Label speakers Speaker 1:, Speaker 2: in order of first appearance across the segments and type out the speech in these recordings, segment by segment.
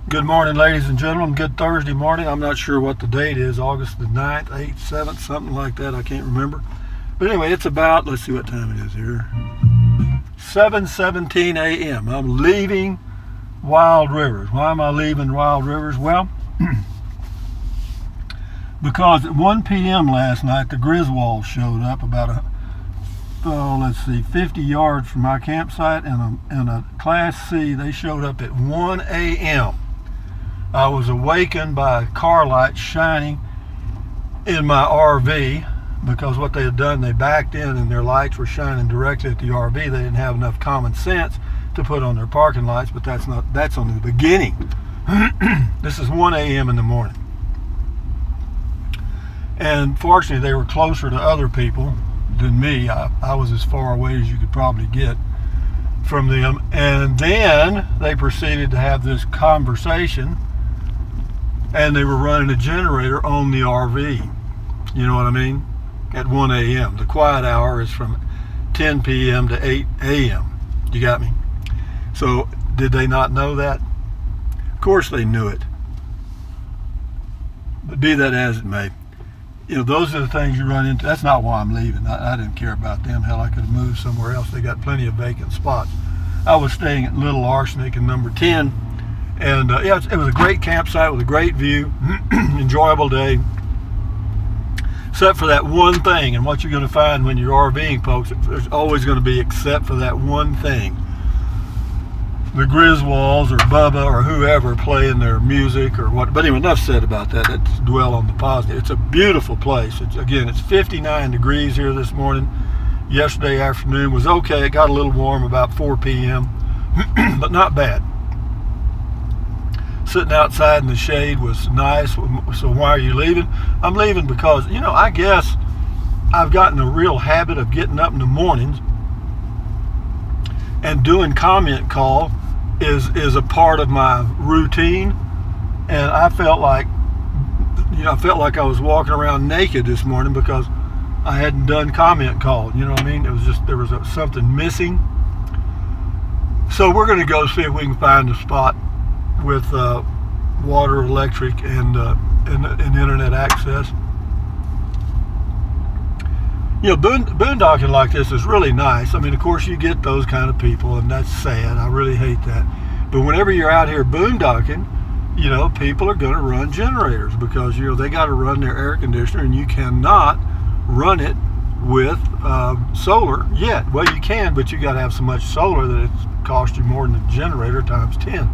Speaker 1: Good morning, ladies and gentlemen. Good Thursday morning. I'm not sure what the date is, August the 9th, 8th, 7th, something like that. I can't remember. But anyway, it's about, let's see what time it is here, 7:17 a.m. I'm leaving Wild Rivers. Why am I leaving Wild Rivers? Well, because at 1 p.m. last night, the Griswolds showed up about 50 yards from my campsite, and a Class C. They showed up at 1 a.m. I was awakened by car lights shining in my RV because what they had done, they backed in and their lights were shining directly at the RV. They didn't have enough common sense to put on their parking lights, but that's only the beginning. This is 1 a.m. in the morning. And fortunately, they were closer to other people than me. I was as far away as you could probably get from them. And then they proceeded to have this conversation, and they were running a generator on the RV. You know what I mean? At 1 a.m. The quiet hour is from 10 p.m. to 8 a.m. You got me? So did they not know that? Of course they knew it. But be that as it may, you know, those are the things you run into. That's not why I'm leaving. I didn't care about them. Hell, I could have moved somewhere else. They got plenty of vacant spots. I was staying at Little Arsenic in number 10. And yeah, it was a great campsite with a great view, enjoyable day, except for that one thing. And what you're going to find when you're RVing, folks, there's always going to be except for that one thing. The Griswolds or Bubba or whoever playing their music or what. But anyway, enough said about that. Let's dwell on the positive. It's a beautiful place. It's 59 degrees here this morning. Yesterday afternoon was okay. It got a little warm about 4 p.m., but not bad. Sitting outside in the shade was nice. So why are you leaving? I'm leaving because, you know, I guess I've gotten a real habit of getting up in the mornings and doing comment call is a part of my routine. And I felt like, I was walking around naked this morning because I hadn't done comment call. You know what I mean? It was just, there was something missing. So we're going to go see if we can find a spot with water, electric, and internet access. You know, boondocking like this is really nice. I mean, of course, you get those kind of people, and that's sad. I really hate that. But whenever you're out here boondocking, you know, people are going to run generators because, you know, they got to run their air conditioner, and you cannot run it with solar yet. Well, you can, but you got to have so much solar that it costs you more than the generator times 10.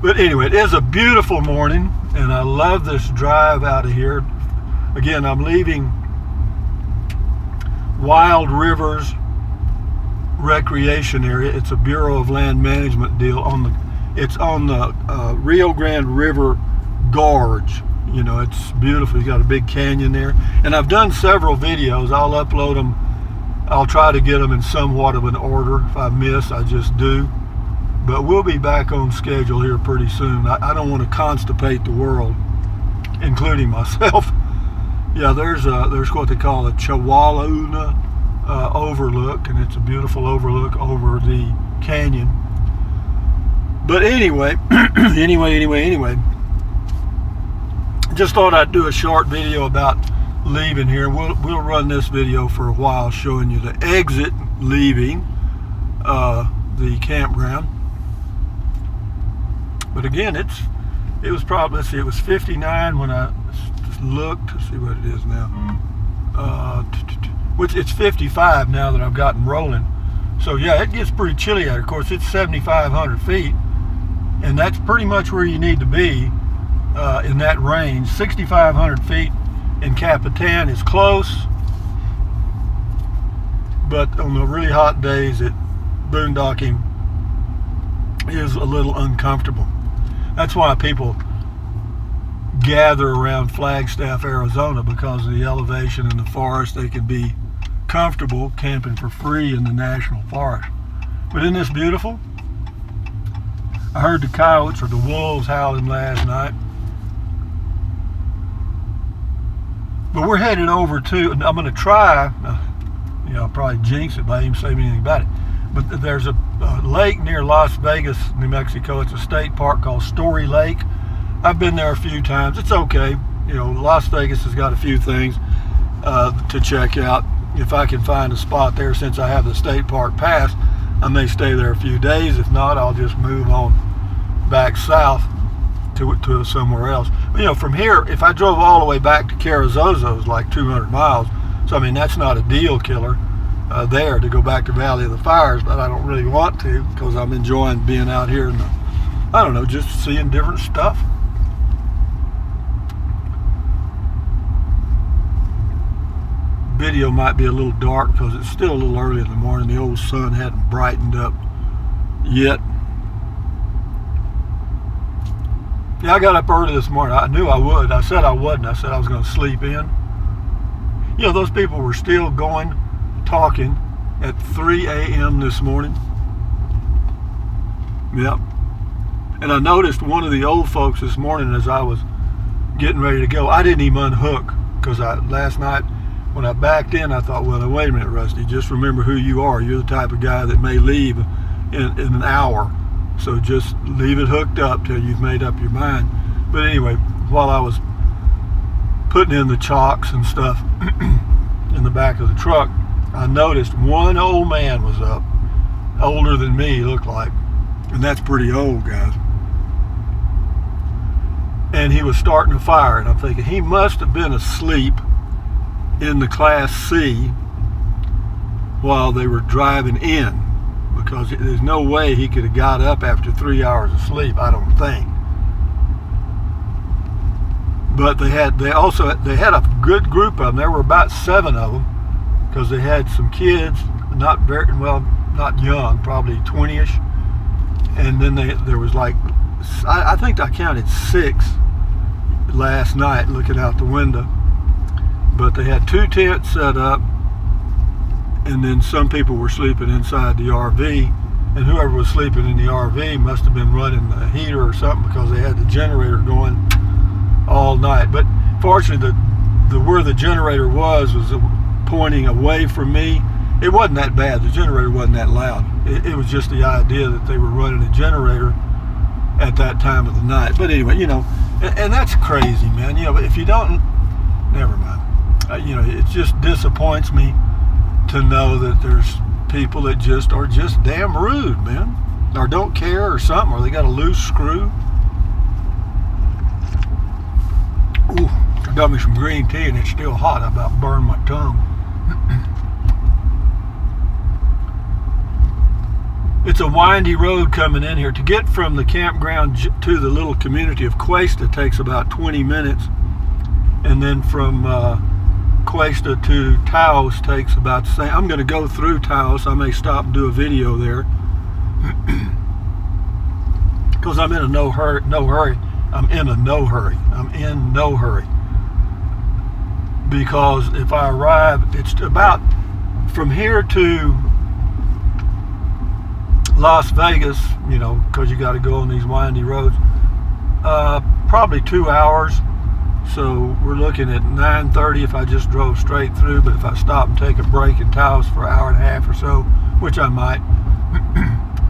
Speaker 1: But anyway, it is a beautiful morning, and I love this drive out of here. Again, I'm leaving Wild Rivers Recreation Area. It's a Bureau of Land Management deal. It's on the Rio Grande River Gorge. You know, it's beautiful. You got a big canyon there. And I've done several videos. I'll upload them. I'll try to get them in somewhat of an order. If I miss, I just do. But we'll be back on schedule here pretty soon. I don't want to constipate the world, including myself. Yeah, there's what they call a Chawaluna overlook, and it's a beautiful overlook over the canyon. But anyway, anyway, just thought I'd do a short video about leaving here. We'll run this video for a while, showing you the exit leaving the campground. But again, it was probably, let's see, it was 59 when I looked to see what it is now. Which it's 55 now that I've gotten rolling. So yeah, it gets pretty chilly out. Of course, it's 7,500 feet, and that's pretty much where you need to be in that range. 6,500 feet in Capitan is close, but on the really hot days, boondocking is a little uncomfortable. That's why people gather around Flagstaff, Arizona, because of the elevation in the forest. They can be comfortable camping for free in the national forest. But isn't this beautiful? I heard the coyotes or the wolves howling last night. But we're headed over to, and I'm going to try, I'll probably jinx it by even saying anything about it, But there's a lake near Las Vegas, New Mexico. It's a state park called Story Lake. I've been there a few times. It's okay. You know, Las Vegas has got a few things to check out. If I can find a spot there, since I have the state park pass, I may stay there a few days. If not, I'll just move on back south to somewhere else. You know, from here, if I drove all the way back to Carrizozo, it's like 200 miles. So, I mean, that's not a deal killer there to go back to Valley of the Fires, but I don't really want to because I'm enjoying being out here and, I don't know, just seeing different stuff. Video might be a little dark because it's still a little early in the morning. The old sun hadn't brightened up yet. Yeah, I got up early this morning. I knew I would. I said I wouldn't. I said I was going to sleep in. You know, those people were still talking at 3 a.m. this morning. Yep. And I noticed one of the old folks this morning as I was getting ready to go. I didn't even unhook because last night when I backed in, I thought, well, wait a minute, Rusty, just remember who you are. You're the type of guy that may leave in an hour. So just leave it hooked up till you've made up your mind. But anyway, while I was putting in the chocks and stuff in the back of the truck, I noticed one old man was up, older than me, he looked like, and that's pretty old, guys. And he was starting a fire, and I'm thinking he must have been asleep in the Class C while they were driving in, because there's no way he could have got up after 3 hours of sleep, I don't think. But they had a good group of them. There were about 7 of them, because they had some kids, not young, probably 20-ish, and then there was like, I think I counted 6 last night looking out the window. But they had 2 tents set up, and then some people were sleeping inside the RV, and whoever was sleeping in the RV must have been running the heater or something, because they had the generator going all night. But fortunately, where the generator was pointing away from me. It wasn't that bad. The generator wasn't that loud. It was just the idea that they were running a generator at that time of the night. But anyway, you know, and that's crazy, man. You know, if you don't, never mind. You know, it just disappoints me to know that there's people that are just damn rude, man, or don't care or something, or they got a loose screw. Ooh, I got me some green tea and it's still hot. I about burned my tongue. It's a windy road coming in here. To get from the campground to the little community of QUESTA takes about 20 minutes, and then from QUESTA to Taos takes about the same. I'm going to go through Taos. I may stop and do a video there because I'm in a no hurry. I'm in no hurry because if I arrive, it's about from here to Las Vegas, you know, because you got to go on these windy roads, probably 2 hours. So we're looking at 9:30 if I just drove straight through, but if I stop and take a break in Taos for an hour and a half or so, which I might,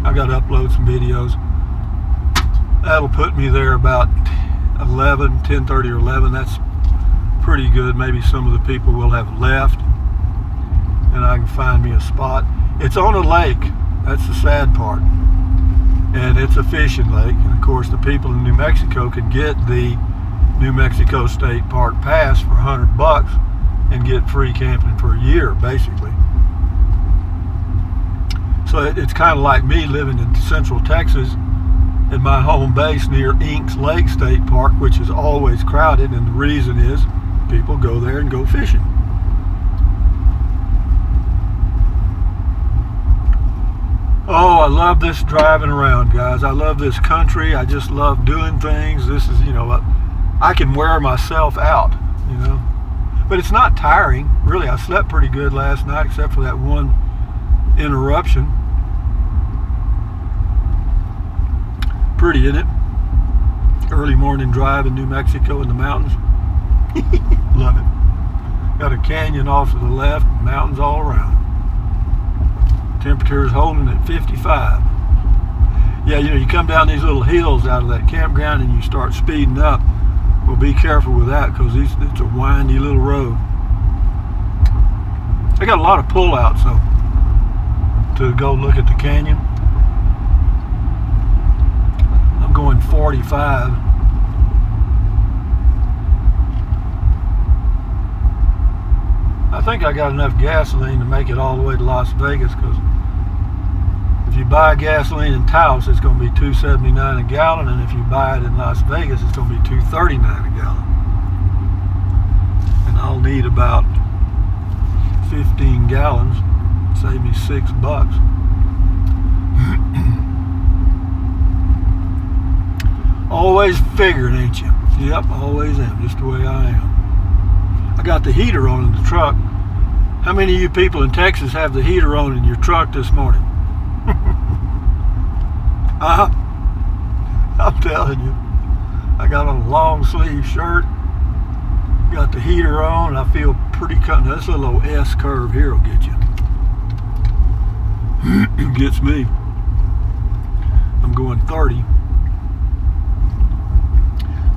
Speaker 1: I got to upload some videos. That'll put me there about 10:30 or 11. That's pretty good. Maybe some of the people will have left and I can find me a spot. It's on a lake. That's the sad part. And it's a fishing lake. And of course, the people in New Mexico can get the New Mexico State Park Pass for $100 and get free camping for a year, basically. So it's kind of like me living in Central Texas at my home base near Inks Lake State Park, which is always crowded, and the reason is people go there and go fishing. Oh, I love this driving around, guys. I love this country. I just love doing things. This is, you know, I can wear myself out, you know. But it's not tiring, really. I slept pretty good last night, except for that one interruption. Pretty, isn't it? Early morning drive in New Mexico in the mountains. Love it. Got a canyon off to the left, mountains all around. Temperature is holding at 55. Yeah, you know, you come down these little hills out of that campground and you start speeding up. Well, be careful with that because it's a windy little road. They got a lot of pullouts, so to go look at the canyon. I'm going 45. I think I got enough gasoline to make it all the way to Las Vegas, because if you buy gasoline in Taos, it's going to be $2.79 a gallon, and if you buy it in Las Vegas, it's going to be $2.39 a gallon. And I'll need about 15 gallons, save me $6. Always figuring, ain't you? Yep, always am, just the way I am. I got the heater on in the truck. How many of you people in Texas have the heater on in your truck this morning? I'm telling you, I got on a long sleeve shirt, got the heater on, and I feel pretty cut. Now, this little S curve here will get you. Gets me. I'm going 30.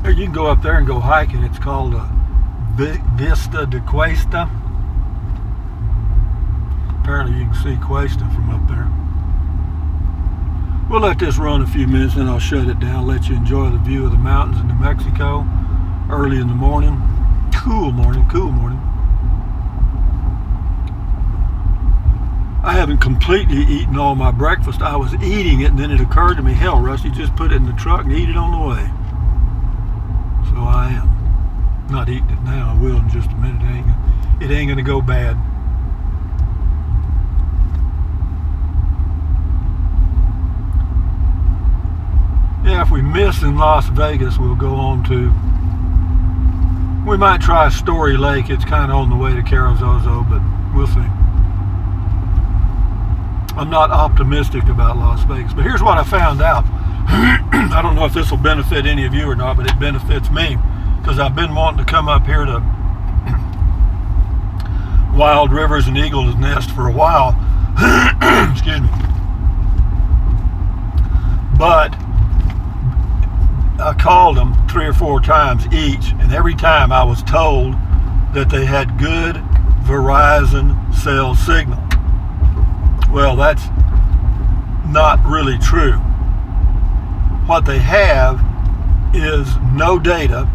Speaker 1: There, you can go up there and go hiking. It's called Vista de Cuesta. Apparently you can see Cuesta from up there. We'll let this run a few minutes, then I'll shut it down, let you enjoy the view of the mountains in New Mexico early in the morning. Cool morning, cool morning. I haven't completely eaten all my breakfast. I was eating it, and then it occurred to me, hell, Rusty, just put it in the truck and eat it on the way. So I am. Not eating it now. I will in just a minute. It ain't gonna go bad. Yeah, if we miss in Las Vegas, we'll go on to, we might try Story Lake. It's kind of on the way to Carrizozo, but we'll see. I'm not optimistic about Las Vegas, but here's what I found out. I don't know if this will benefit any of you or not, but it benefits me, because I've been wanting to come up here to Wild Rivers and Eagle's Nest for a while. Excuse me. But I called them 3 or 4 times each, and every time I was told that they had good Verizon cell signal. Well, that's not really true. What they have is no data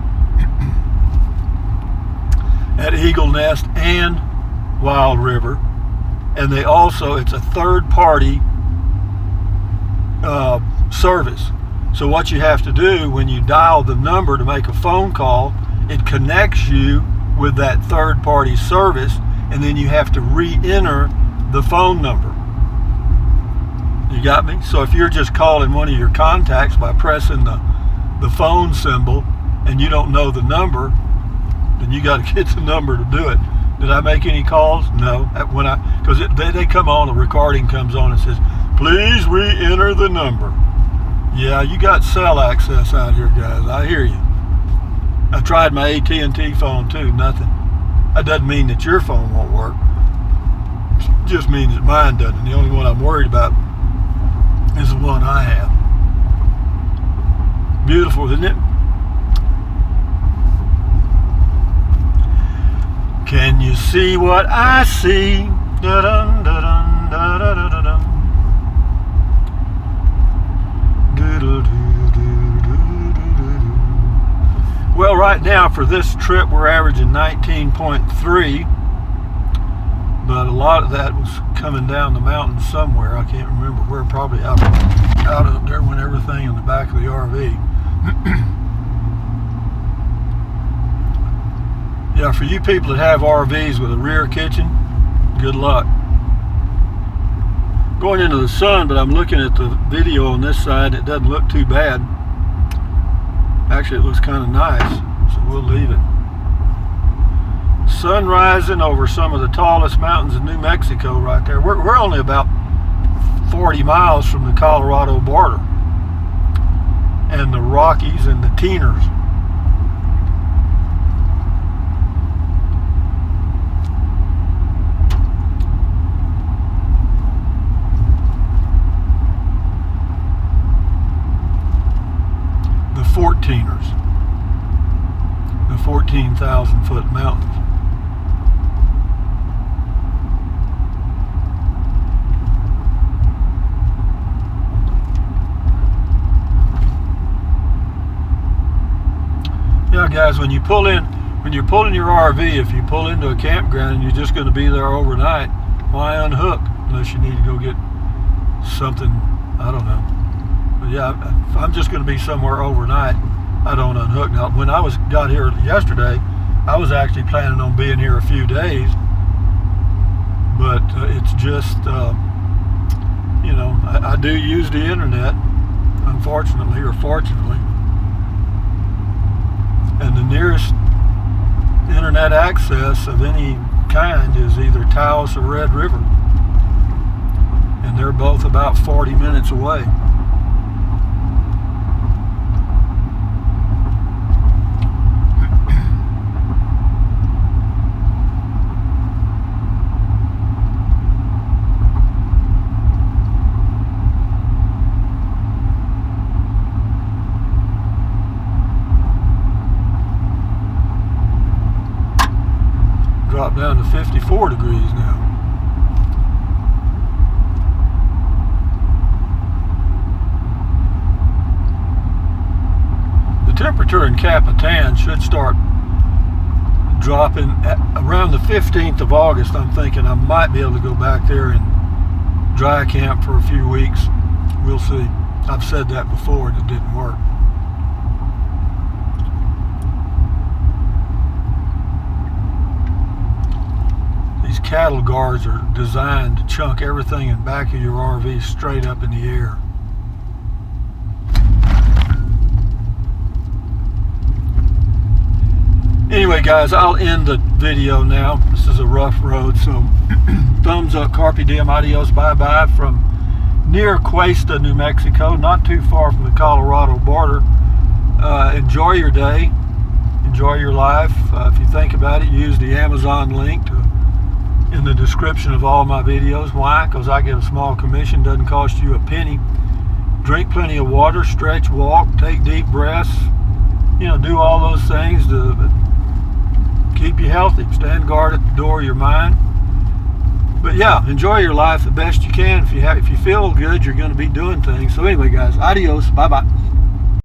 Speaker 1: at Eagle Nest and Wild River, and they also, it's a third-party service. So what you have to do when you dial the number to make a phone call, it connects you with that third-party service, and then you have to re-enter the phone number. You got me? So if you're just calling one of your contacts by pressing the phone symbol and you don't know the number, then you got to get the number to do it. Did I make any calls? No. Because they come on, the recording comes on and says, please re-enter the number. Yeah, you got cell access out here, guys. I hear you. I tried my AT&T phone too. Nothing. That doesn't mean that your phone won't work. It just means that mine doesn't. The only one I'm worried about is the one I have. Beautiful, isn't it? Can you see what I see? Da-dun, da-dun, da-da-da-da-dun. Well, right now for this trip we're averaging 19.3, but a lot of that was coming down the mountain somewhere. I can't remember where. Probably out of there when everything in the back of the RV. Yeah, for you people that have RVs with a rear kitchen, good luck. Going into the sun, but I'm looking at the video on this side. It doesn't look too bad. Actually, it looks kind of nice, so we'll leave it. Sun rising over some of the tallest mountains in New Mexico right there. We're only about 40 miles from the Colorado border and the Rockies and the Teeners. 14ers, the 14,000 foot mountains. Yeah, guys, when you're pulling your RV, if you pull into a campground and you're just going to be there overnight, why unhook unless you need to go get something, I don't know. But yeah, if I'm just going to be somewhere overnight, I don't unhook. Now, when I got here yesterday, I was actually planning on being here a few days, but it's just, you know, I do use the internet, unfortunately or fortunately, and the nearest internet access of any kind is either Taos or Red River, and they're both about 40 minutes away. Drop down to 54 degrees now. The temperature in Capitan should start dropping at around the 15th of August. I'm thinking I might be able to go back there and dry camp for a few weeks. We'll see. I've said that before and it didn't work. These cattle guards are designed to chunk everything in the back of your RV straight up in the air. Anyway, guys, I'll end the video now. This is a rough road, so thumbs up, carpe diem, adios, bye-bye from near QUESTA, New Mexico, not too far from the Colorado border. Enjoy your day. Enjoy your life. If you think about it, use the Amazon link in the description of all my videos. Why? Because I get a small commission, doesn't cost you a penny. Drink plenty of water, stretch, walk, take deep breaths, you know, do all those things to keep you healthy. Stand guard at the door of your mind. But yeah, enjoy your life the best you can. If you feel good, you're going to be doing things. So anyway, guys, adios, bye-bye.